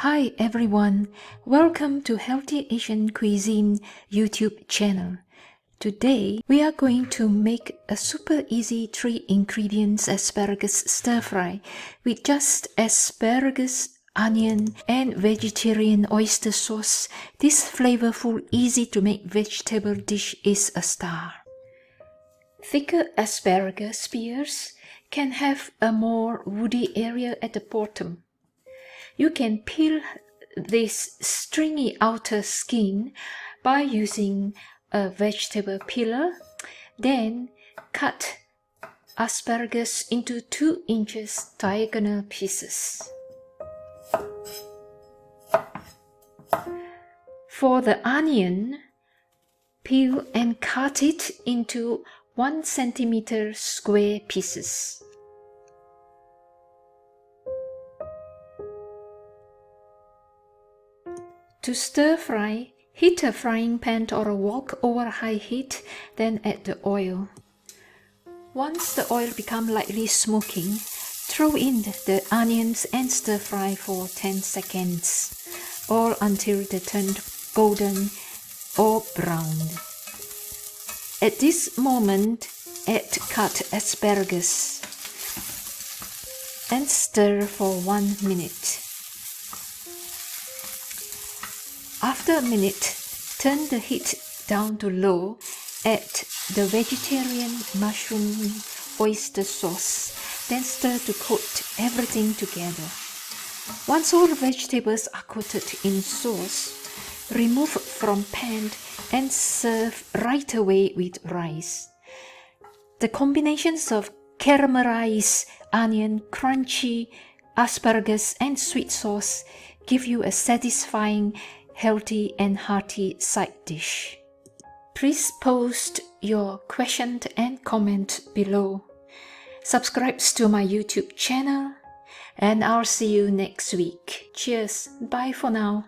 Hi everyone, welcome to Healthy Asian Cuisine YouTube channel. Today we are going to make a super easy 3 ingredients asparagus stir fry with just asparagus, onion and vegetarian oyster sauce. This flavorful, easy to make vegetable dish is a star. Thicker asparagus spears can have a more woody area at the bottom. You can peel this stringy outer skin by using a vegetable peeler. Then cut asparagus into 2 inches diagonal pieces. For the onion, peel and cut it into 1 centimeter square pieces. To stir fry, heat a frying pan or a wok over high heat, then add the oil. Once the oil becomes lightly smoking, throw in the onions and stir fry for 10 seconds, or until they turn golden or brown. At this moment, add cut asparagus and stir for 1 minute. After a minute, turn the heat down to low, add the vegetarian mushroom oyster sauce, then stir to coat everything together. Once all vegetables are coated in sauce, remove from pan and serve right away with rice. The combinations of caramelized onion, crunchy asparagus and sweet sauce give you a satisfying, healthy and hearty side dish. Please post your question and comment below. Subscribe to my YouTube channel and I'll see you next week. Cheers. Bye for now.